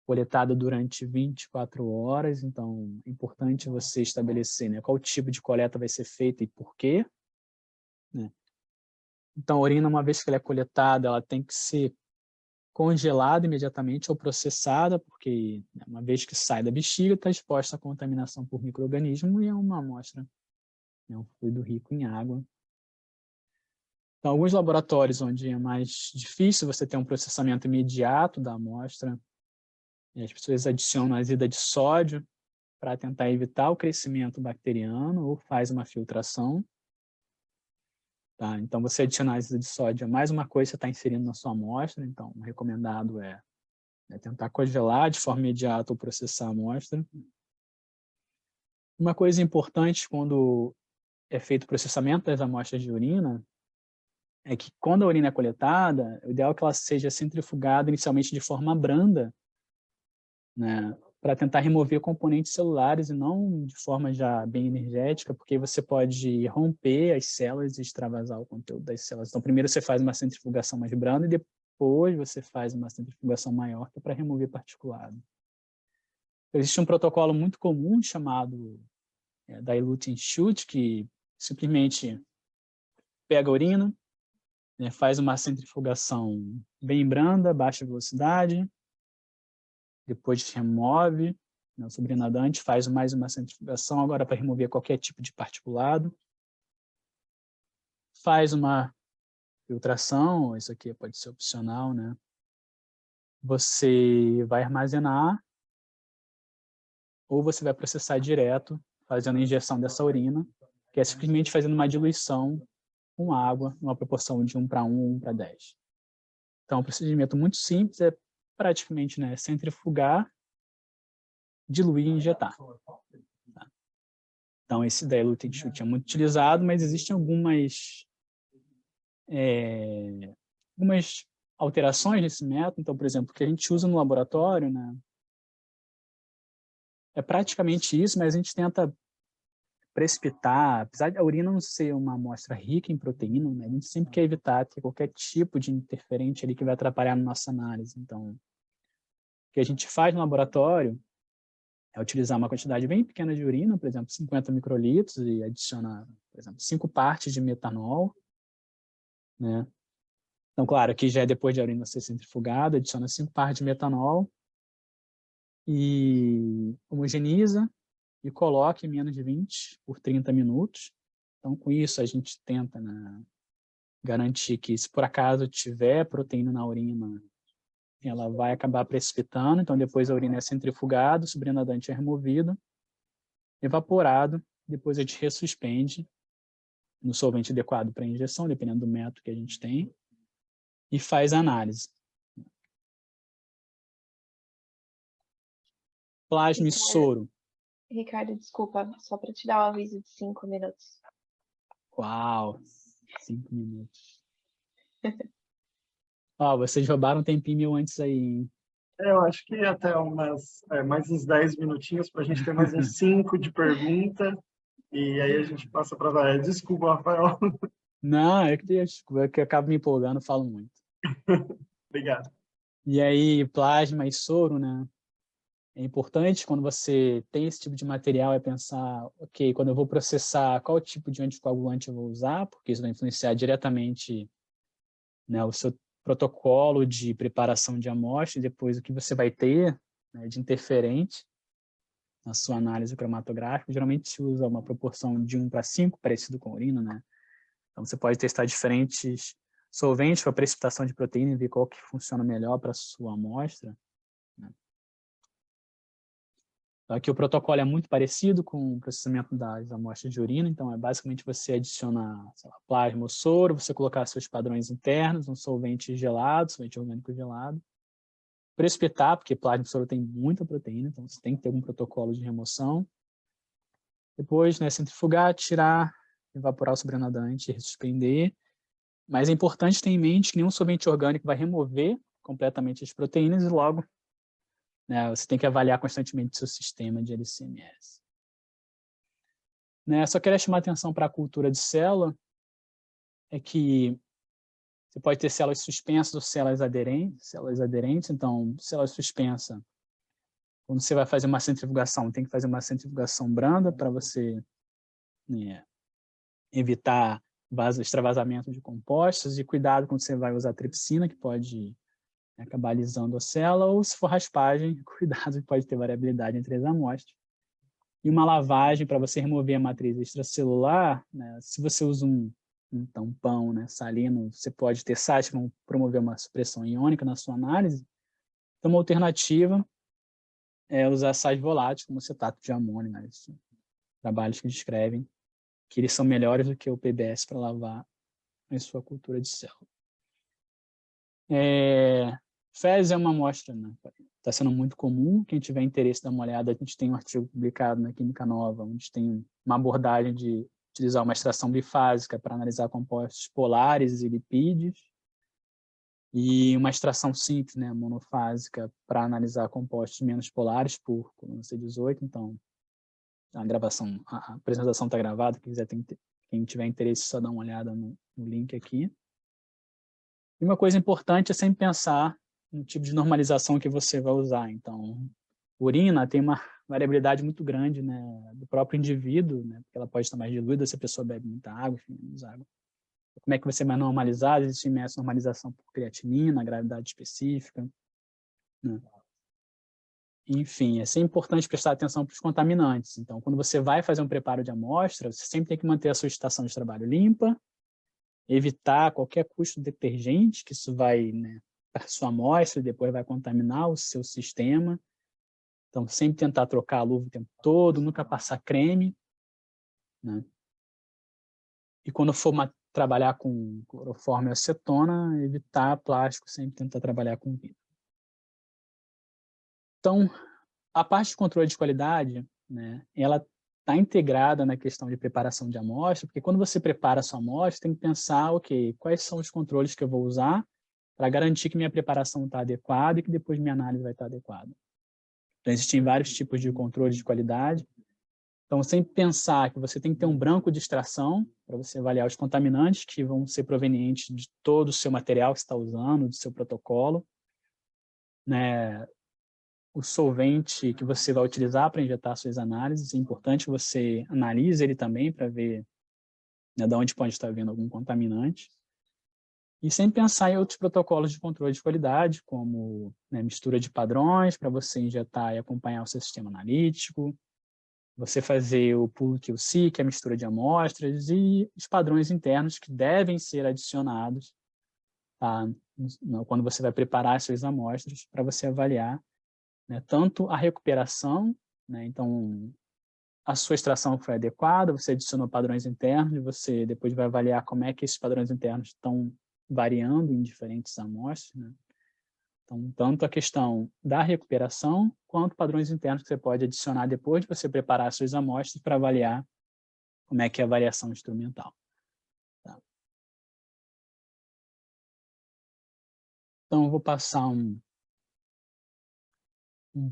Speaker 1: coletada durante 24 horas. Então, é importante você estabelecer, né, qual tipo de coleta vai ser feita e por quê, né? Então, a urina, uma vez que ela é coletada, ela tem que ser congelada imediatamente ou processada, porque, né, uma vez que sai da bexiga, está exposta à contaminação por micro-organismo e é uma amostra, é um fluido rico em água. Então, alguns laboratórios onde é mais difícil você ter um processamento imediato da amostra, e as pessoas adicionam azida de sódio para tentar evitar o crescimento bacteriano ou faz uma filtração. Tá? Então, você adicionar azida de sódio é mais uma coisa que você está inserindo na sua amostra. Então, o recomendado é tentar congelar de forma imediata ou processar a amostra. Uma coisa importante quando é feito o processamento das amostras de urina é que quando a urina é coletada, o ideal é que ela seja centrifugada inicialmente de forma branda, né, para tentar remover componentes celulares e não de forma já bem energética, porque você pode romper as células e extravasar o conteúdo das células. Então, primeiro você faz uma centrifugação mais branda e depois você faz uma centrifugação maior para remover particulado. Existe um protocolo muito comum chamado dilute and shoot, que simplesmente pega a urina, né, faz uma centrifugação bem branda, baixa velocidade, depois remove, né, o sobrenadante, faz mais uma centrifugação agora para remover qualquer tipo de particulado, faz uma filtração, isso aqui pode ser opcional, né? Você vai armazenar ou você vai processar direto, fazendo a injeção dessa urina, que é simplesmente fazendo uma diluição com água, numa proporção de 1 para 1 ou 1 para 10. Então, é um procedimento muito simples, é praticamente, né, centrifugar, diluir e injetar. Tá? Então, esse dilute and shoot é muito utilizado, mas existem algumas alterações nesse método. Então, por exemplo, o que a gente usa no laboratório, né, é praticamente isso, mas a gente tenta precipitar, apesar de a urina não ser uma amostra rica em proteína, né, a gente sempre quer evitar ter qualquer tipo de interferente ali que vai atrapalhar na nossa análise. Então, o que a gente faz no laboratório é utilizar uma quantidade bem pequena de urina, por exemplo, 50 microlitros, e adicionar, por exemplo, 5 partes de metanol, né? Então, claro, aqui já é depois de a urina ser centrifugada, adiciona 5 partes de metanol e homogeniza e coloca em menos de 20 por 30 minutos. Então, com isso, a gente tenta, né, garantir que, se por acaso tiver proteína na urina, ela vai acabar precipitando. Então, depois a urina é centrifugada, o sobrenadante é removido, evaporado, depois a gente ressuspende no solvente adequado para injeção, dependendo do método que a gente tem, e faz a análise. Plasma e soro.
Speaker 3: Ricardo, desculpa, só para te dar um aviso de 5 minutos.
Speaker 1: Uau, 5 minutos. Ó, vocês roubaram um tempinho meu antes aí, hein?
Speaker 2: Eu acho que até mais uns 10 minutinhos para a gente ter mais uns 5 de pergunta. E aí a gente passa para a Desculpa, Rafael.
Speaker 1: Não, é que eu acabo me empolgando, falo muito.
Speaker 2: Obrigado.
Speaker 1: E aí, plasma e soro, né? É importante quando você tem esse tipo de material é pensar, ok, quando eu vou processar, qual tipo de anticoagulante eu vou usar, porque isso vai influenciar diretamente, né, o seu protocolo de preparação de amostra e depois o que você vai ter, né, de interferente na sua análise cromatográfica. Geralmente se usa uma proporção de 1:5, parecido com a urina, né? Então você pode testar diferentes solventes para precipitação de proteína e ver qual que funciona melhor para a sua amostra, né? Aqui o protocolo é muito parecido com o processamento das amostras de urina, então é basicamente você adicionar, sei lá, plasma ou soro, você colocar seus padrões internos, um solvente gelado, solvente orgânico gelado, precipitar, porque plasma e soro tem muita proteína, então você tem que ter algum protocolo de remoção. Depois, né, centrifugar, tirar, evaporar o sobrenadante e suspender. Mas é importante ter em mente que nenhum solvente orgânico vai remover completamente as proteínas e logo, né, você tem que avaliar constantemente seu sistema de LC-MS. Né, só queria chamar a atenção para a cultura de célula, é que você pode ter células suspensas ou células aderentes. Então, célula suspensa, quando você vai fazer uma centrifugação, tem que fazer uma centrifugação branda para você, né, evitar extravasamento de compostos, e cuidado quando você vai usar tripsina, que pode acabar alisando a célula, ou se for raspagem, cuidado que pode ter variabilidade entre as amostras. E uma lavagem para você remover a matriz extracelular, né, se você usa um tampão, né, salino, você pode ter sais que vão promover uma supressão iônica na sua análise. Então, uma alternativa é usar sais voláteis, como acetato de amônio, né, trabalhos que descrevem que eles são melhores do que o PBS para lavar a sua cultura de célula. Fezes é uma amostra, né? Está sendo muito comum. Quem tiver interesse, dá uma olhada. A gente tem um artigo publicado na Química Nova, onde tem uma abordagem de utilizar uma extração bifásica para analisar compostos polares e lipídios, e uma extração simples, né, monofásica, para analisar compostos menos polares por coluna C18. Então, a apresentação está gravada, quem tiver interesse, só dá uma olhada no link aqui. E uma coisa importante é sempre pensar no tipo de normalização que você vai usar. Então, urina tem uma variabilidade muito grande, né, do próprio indivíduo, né, porque ela pode estar mais diluída se a pessoa bebe muita água, enfim, menos água. Como é que você vai normalizar? Existe imensa normalização por creatinina, gravidade específica, né? Enfim, é sempre importante prestar atenção para os contaminantes. Então, quando você vai fazer um preparo de amostra, você sempre tem que manter a sua estação de trabalho limpa, evitar qualquer custo detergente, que isso vai, né, para a sua amostra e depois vai contaminar o seu sistema. Então, sempre tentar trocar a luva o tempo todo, nunca passar creme, né? E quando for trabalhar com cloroformo e acetona, evitar plástico, sempre tentar trabalhar com vidro. Então, a parte de controle de qualidade, né, ela está integrada na questão de preparação de amostra, porque quando você prepara a sua amostra, tem que pensar, ok, quais são os controles que eu vou usar para garantir que minha preparação está adequada e que depois minha análise vai estar adequada. Então, existem vários tipos de controle de qualidade. Então, sempre pensar que você tem que ter um branco de extração para você avaliar os contaminantes que vão ser provenientes de todo o seu material que você está usando, do seu protocolo, né? O solvente que você vai utilizar para injetar suas análises, é importante que você analise ele também para ver, né, de onde pode estar vindo algum contaminante. E sempre pensar em outros protocolos de controle de qualidade, como, né, mistura de padrões para você injetar e acompanhar o seu sistema analítico, você fazer o pool QC, que é a mistura de amostras, e os padrões internos que devem ser adicionados, tá, quando você vai preparar as suas amostras para você avaliar, né, tanto a recuperação, né, então a sua extração foi adequada, você adicionou padrões internos, e você depois vai avaliar como é que esses padrões internos estão variando em diferentes amostras, né? Então, tanto a questão da recuperação, quanto padrões internos que você pode adicionar depois de você preparar as suas amostras para avaliar como é que é a variação instrumental. Tá? Então, eu vou passar um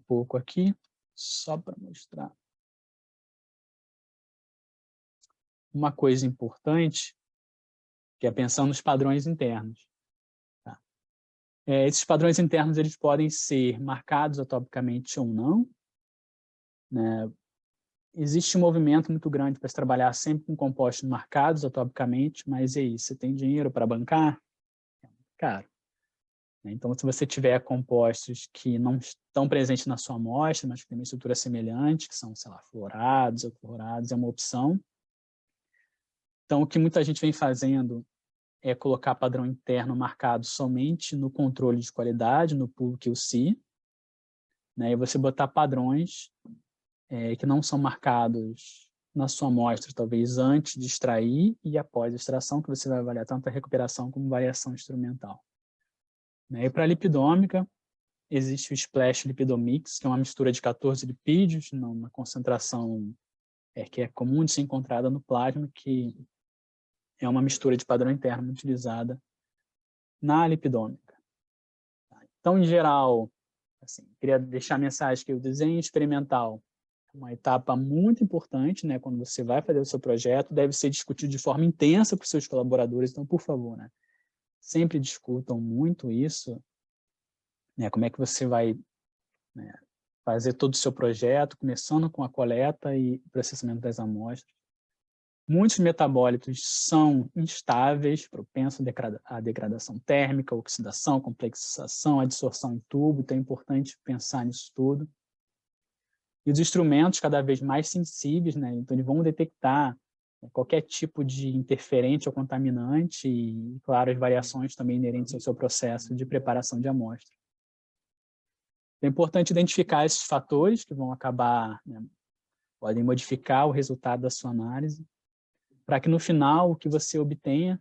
Speaker 1: pouco aqui, só para mostrar. Uma coisa importante, que é pensando nos padrões internos. Tá? Esses padrões internos eles podem ser marcados atopicamente ou não, né? Existe um movimento muito grande para se trabalhar sempre com compostos marcados atopicamente, mas e aí, você tem dinheiro para bancar? É muito caro. Então, se você tiver compostos que não estão presentes na sua amostra, mas que têm uma estrutura semelhante, que são, sei lá, fluorados ou clorados, é uma opção. Então, o que muita gente vem fazendo é colocar padrão interno marcado somente no controle de qualidade, no pool QC, né? E você botar padrões que não são marcados na sua amostra, talvez antes de extrair e após a extração, que você vai avaliar tanto a recuperação como variação instrumental. E para a lipidômica, existe o Splash Lipidomix, que é uma mistura de 14 lipídios, numa concentração que é comum de ser encontrada no plasma, que é uma mistura de padrão interno utilizada na lipidômica. Então, em geral, assim, queria deixar a mensagem que o desenho experimental é uma etapa muito importante, né, quando você vai fazer o seu projeto, deve ser discutido de forma intensa com os seus colaboradores, então, por favor, né, sempre discutam muito isso, né, como é que você vai, né, fazer todo o seu projeto, começando com a coleta e processamento das amostras. Muitos metabólitos são instáveis, propensos à degradação térmica, oxidação, complexização, adsorção em tubo, então é importante pensar nisso tudo. E os instrumentos cada vez mais sensíveis, né? Então eles vão detectar qualquer tipo de interferente ou contaminante e, claro, as variações também inerentes ao seu processo de preparação de amostra. É importante identificar esses fatores que vão acabar, né, podem modificar o resultado da sua análise, para que no final o que você obtenha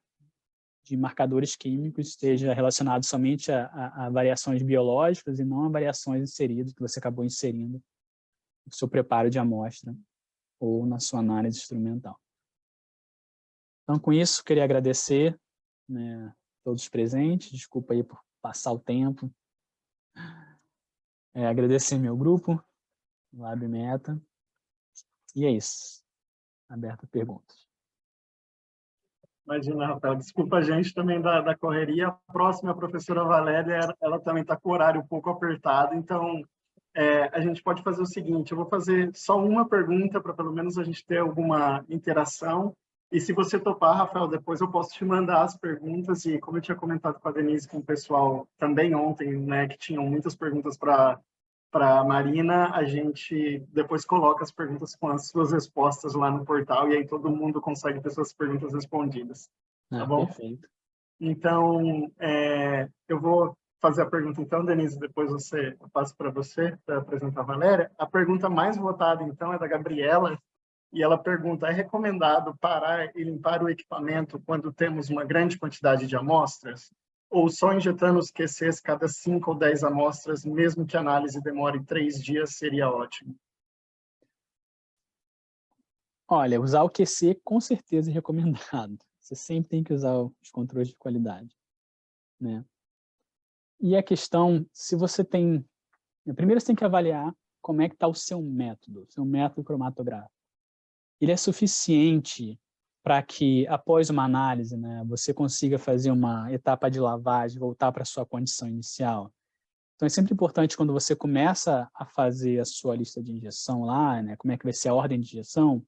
Speaker 1: de marcadores químicos esteja relacionado somente a variações biológicas e não a variações inseridas que você acabou inserindo no seu preparo de amostra ou na sua análise instrumental. Então, com isso, queria agradecer, né, todos os presentes, desculpa aí por passar o tempo, agradecer meu grupo, Lab Meta, e é isso, aberto a perguntas.
Speaker 2: Imagina, Rafael, desculpa a gente também da correria. A próxima, a professora Valéria, ela também está com o horário um pouco apertado, então a gente pode fazer o seguinte, eu vou fazer só uma pergunta para pelo menos a gente ter alguma interação, e se você topar, Rafael, depois eu posso te mandar as perguntas, e como eu tinha comentado com a Denise, com o pessoal também ontem, né, que tinham muitas perguntas para a Marina, a gente depois coloca as perguntas com as suas respostas lá no portal, e aí todo mundo consegue ter suas perguntas respondidas. Tá bom?
Speaker 1: Perfeito.
Speaker 2: Então, eu vou fazer a pergunta, então, Denise, depois eu passo para você, para apresentar a Valéria. A pergunta mais votada, então, é da Gabriela, e ela pergunta, é recomendado parar e limpar o equipamento quando temos uma grande quantidade de amostras? Ou só injetando os QCs cada 5 ou 10 amostras, mesmo que a análise demore 3 dias, seria ótimo?
Speaker 1: Olha, usar o QC com certeza é recomendado. Você sempre tem que usar os controles de qualidade, né? E a questão, se você tem... Primeiro você tem que avaliar como é que está o seu método cromatográfico. Ele é suficiente para que, após uma análise, né, você consiga fazer uma etapa de lavagem, voltar para a sua condição inicial. Então, é sempre importante, quando você começa a fazer a sua lista de injeção lá, né, como é que vai ser a ordem de injeção,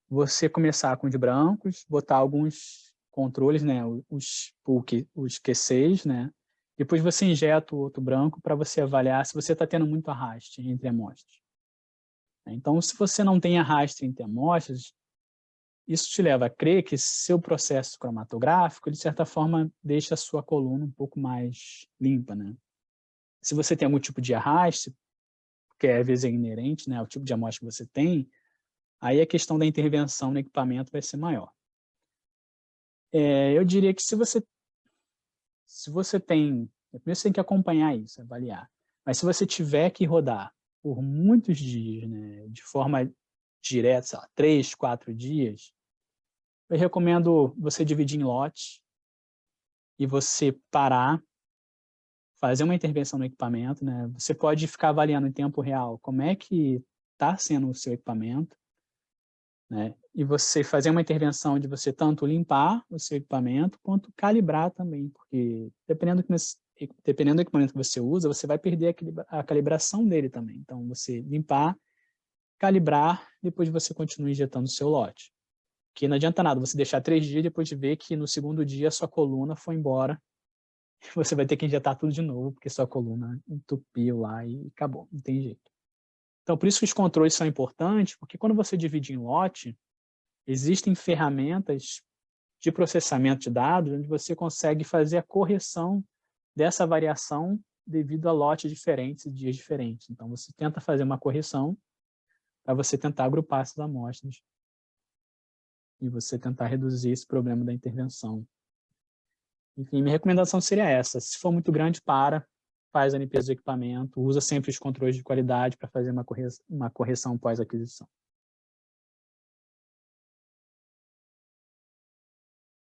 Speaker 1: você começar com os brancos, botar alguns controles, né, os Q6, né, depois você injeta o outro branco para você avaliar se você está tendo muito arraste entre amostras. Então, se você não tem arraste entre amostras, isso te leva a crer que seu processo cromatográfico, de certa forma, deixa a sua coluna um pouco mais limpa, né? Se você tem algum tipo de arraste, que às vezes é inerente, né, ao tipo de amostra que você tem, aí a questão da intervenção no equipamento vai ser maior. Eu diria que se você tem... Primeiro você tem que acompanhar isso, avaliar. Mas se você tiver que rodar por muitos dias, né, de forma direta, sei lá, 3, 4 dias, eu recomendo você dividir em lotes e você parar, fazer uma intervenção no equipamento, né? Você pode ficar avaliando em tempo real como é que está sendo o seu equipamento, né? E você fazer uma intervenção de você tanto limpar o seu equipamento quanto calibrar também, porque dependendo do equipamento que você usa, você vai perder a calibração dele também. Então, você limpar, calibrar, depois você continua injetando o seu lote. Porque não adianta nada você deixar 3 dias depois de ver que no segundo dia a sua coluna foi embora. Você vai ter que injetar tudo de novo, porque sua coluna entupiu lá e acabou, não tem jeito. Então, por isso que os controles são importantes, porque quando você divide em lote, existem ferramentas de processamento de dados onde você consegue fazer a correção dessa variação devido a lotes diferentes e dias diferentes. Então, você tenta fazer uma correção para você tentar agrupar essas amostras e você tentar reduzir esse problema da intervenção. Enfim, minha recomendação seria essa. Se for muito grande, faz a limpeza do equipamento, usa sempre os controles de qualidade para fazer uma correção pós-aquisição.